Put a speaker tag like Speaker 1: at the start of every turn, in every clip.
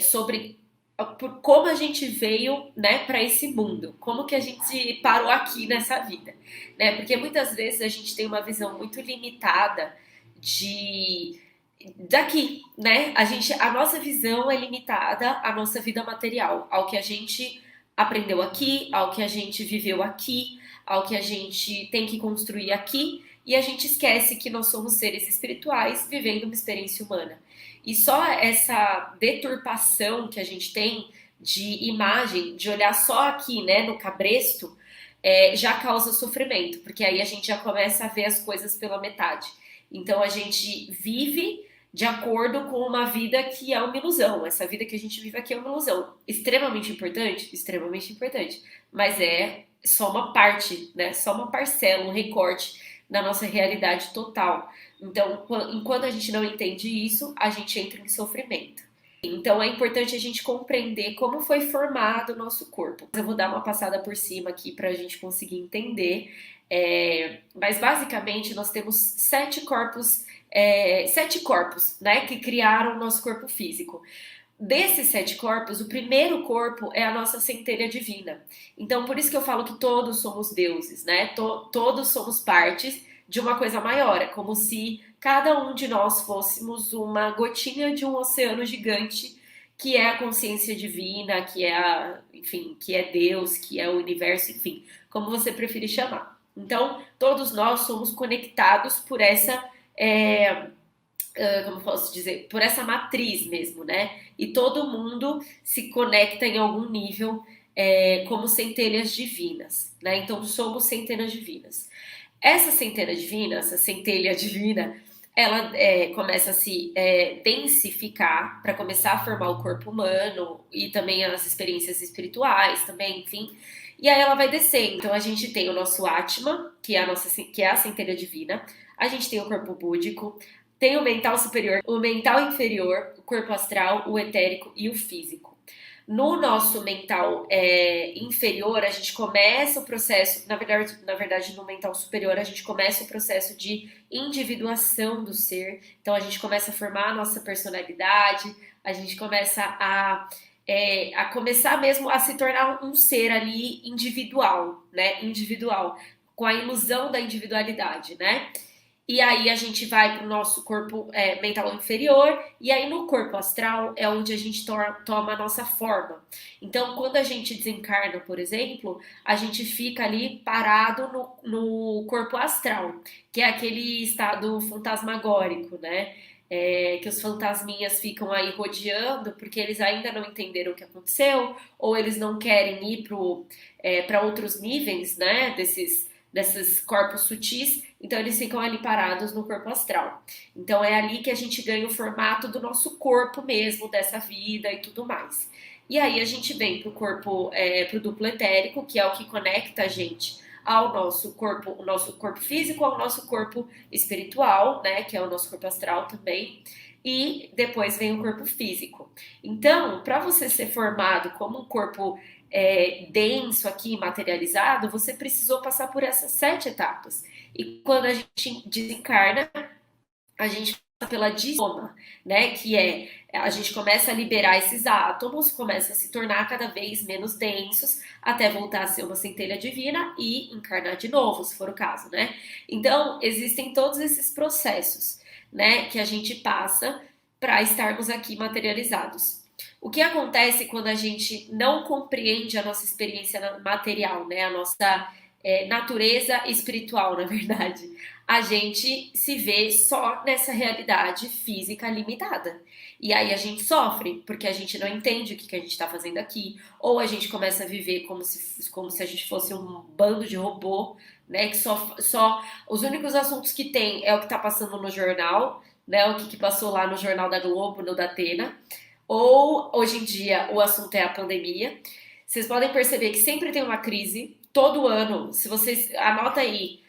Speaker 1: sobre por como a gente veio, né, para esse mundo, como que a gente parou aqui nessa vida, né? Porque muitas vezes a gente tem uma visão muito limitada de daqui, né? A nossa visão é limitada à nossa vida material, ao que a gente aprendeu aqui, ao que a gente viveu aqui, ao que a gente tem que construir aqui, e a gente esquece que nós somos seres espirituais vivendo uma experiência humana. E só essa deturpação que a gente tem de imagem, de olhar só aqui, né, no cabresto, já causa sofrimento, porque aí a gente já começa a ver as coisas pela metade. Então a gente vive de acordo com uma vida que é uma ilusão. Essa vida que a gente vive aqui é uma ilusão. Extremamente importante? Extremamente importante. Mas é só uma parte, né? Só uma parcela, um recorte da nossa realidade total. Então, enquanto a gente não entende isso, a gente entra em sofrimento. Então é importante a gente compreender como foi formado o nosso corpo. Eu vou dar uma passada por cima aqui para a gente conseguir entender. Mas basicamente nós temos sete corpos, né, que criaram o nosso corpo físico. Desses sete corpos, o primeiro corpo é a nossa centelha divina. Então, por isso que eu falo que todos somos deuses, né? Todos somos partes de uma coisa maior. É como se cada um de nós fôssemos uma gotinha de um oceano gigante, que é a consciência divina, enfim, que é Deus, que é o universo, enfim, como você preferir chamar. Então, todos nós somos conectados por essa como posso dizer, por essa matriz mesmo, né? E todo mundo se conecta em algum nível como centelhas divinas, né? Então somos centelhas divinas. Essa centelha divina, essa centelha divina, ela começa a se densificar para começar a formar o corpo humano e também as experiências espirituais, também, enfim. E aí ela vai descendo. Então a gente tem o nosso Atma, que é a centelha divina. A gente tem o corpo búdico, tem o mental superior, o mental inferior, o corpo astral, o etérico e o físico. No nosso mental inferior, a gente começa o processo, na verdade, no mental superior, a gente começa o processo de individuação do ser. Então, a gente começa a formar a nossa personalidade, a gente começa a começar mesmo a se tornar um ser ali individual, né? Individual, com a ilusão da individualidade, né? E aí a gente vai para o nosso corpo mental inferior, e aí no corpo astral é onde a gente toma a nossa forma. Então, quando a gente desencarna, por exemplo, a gente fica ali parado no corpo astral, que é aquele estado fantasmagórico, né? Que os fantasminhas ficam aí rodeando porque eles ainda não entenderam o que aconteceu, ou eles não querem ir para outros níveis, né? Desses corpos sutis, então eles ficam ali parados no corpo astral. Então é ali que a gente ganha o formato do nosso corpo mesmo, dessa vida e tudo mais. E aí a gente vem pro corpo, pro duplo etérico, que é o que conecta a gente ao nosso corpo, o nosso corpo físico, ao nosso corpo espiritual, né, que é o nosso corpo astral também. E depois vem o corpo físico. Então, para você ser formado como um corpo denso aqui, materializado, você precisou passar por essas sete etapas. E quando a gente desencarna, a gente passa pela dissoma, né? Que a gente começa a liberar esses átomos, começa a se tornar cada vez menos densos, até voltar a ser uma centelha divina e encarnar de novo, se for o caso, né? Então, existem todos esses processos, né? Que a gente passa para estarmos aqui materializados. O que acontece quando a gente não compreende a nossa experiência material, né? A nossa natureza espiritual, na verdade. A gente se vê só nessa realidade física limitada. E aí a gente sofre, porque a gente não entende o que a gente está fazendo aqui, ou a gente começa a viver como se a gente fosse um bando de robô, né? Que só os únicos assuntos que tem é o que está passando no jornal, né? O que passou lá no Jornal da Globo, no Datena. Ou, hoje em dia, o assunto é a pandemia. Vocês podem perceber que sempre tem uma crise, todo ano. Se vocês anota aí,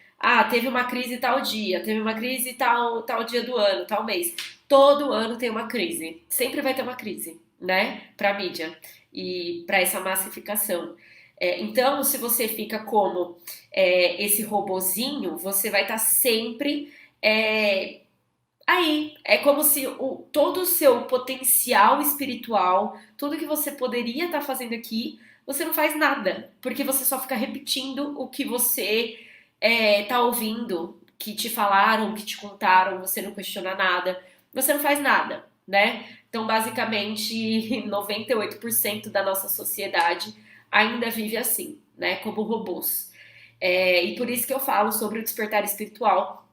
Speaker 1: teve uma crise tal dia, teve uma crise tal dia do ano, tal mês. Todo ano tem uma crise. Sempre vai ter uma crise, né? Para mídia e para essa massificação. Então, se você fica como esse robozinho, você vai estar sempre aí é como se todo o seu potencial espiritual, tudo que você poderia estar fazendo aqui, você não faz nada, porque você só fica repetindo o que você tá ouvindo, que te falaram, que te contaram, você não questiona nada, você não faz nada, né? Então, basicamente, 98% da nossa sociedade ainda vive assim, né? Como robôs. E por isso que eu falo sobre o despertar espiritual,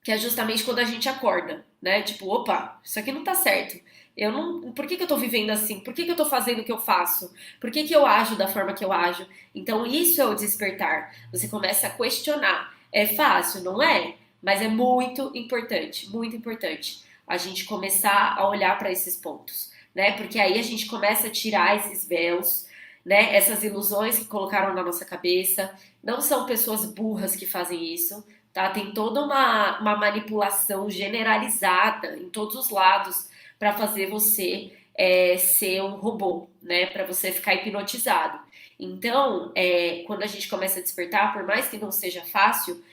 Speaker 1: que é justamente quando a gente acorda, né? Tipo, opa, isso aqui não tá certo. Eu não, por que que eu tô vivendo assim? Por que que eu tô fazendo o que eu faço? Por que que eu ajo da forma que eu ajo? Então, isso é o despertar. Você começa a questionar. É fácil, não é? Mas é muito importante a gente começar a olhar para esses pontos, né? Porque aí a gente começa a tirar esses véus, né? Essas ilusões que colocaram na nossa cabeça. Não são pessoas burras que fazem isso, tá? Tem toda uma manipulação generalizada em todos os lados para fazer você ser um robô, né? Para você ficar hipnotizado. Então, quando a gente começa a despertar, por mais que não seja fácil,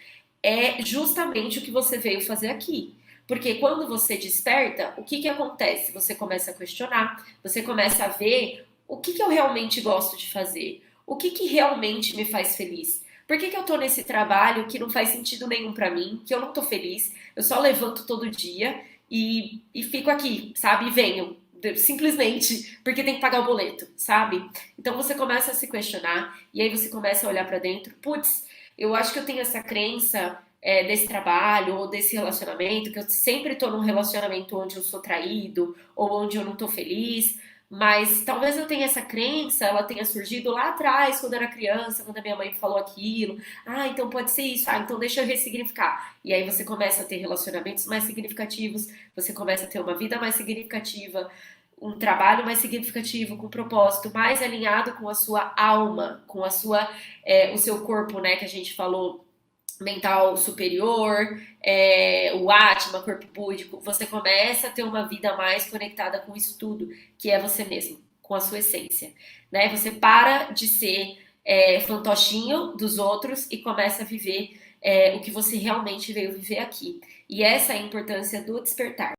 Speaker 1: é justamente o que você veio fazer aqui. Porque quando você desperta, o que que acontece? Você começa a questionar, você começa a ver o que que eu realmente gosto de fazer, o que que realmente me faz feliz. Por que que eu tô nesse trabalho que não faz sentido nenhum pra mim, que eu não tô feliz, eu só levanto todo dia e fico aqui, sabe? E venho, simplesmente porque tem que pagar o boleto, sabe? Então você começa a se questionar e aí você começa a olhar pra dentro, putz, eu acho que eu tenho essa crença desse trabalho ou desse relacionamento, que eu sempre tô num relacionamento onde eu sou traído ou onde eu não tô feliz, mas talvez eu tenha essa crença, ela tenha surgido lá atrás, quando eu era criança, quando a minha mãe falou aquilo. Ah, então pode ser isso. Ah, então deixa eu ressignificar. E aí você começa a ter relacionamentos mais significativos, você começa a ter uma vida mais significativa, um trabalho mais significativo, com um propósito mais alinhado com a sua alma, com a sua, o seu corpo, né, que a gente falou mental superior, o Atma, corpo búdico, você começa a ter uma vida mais conectada com isso tudo, que é você mesmo, com a sua essência, né? Você para de ser fantochinho dos outros e começa a viver o que você realmente veio viver aqui. E essa é a importância do despertar.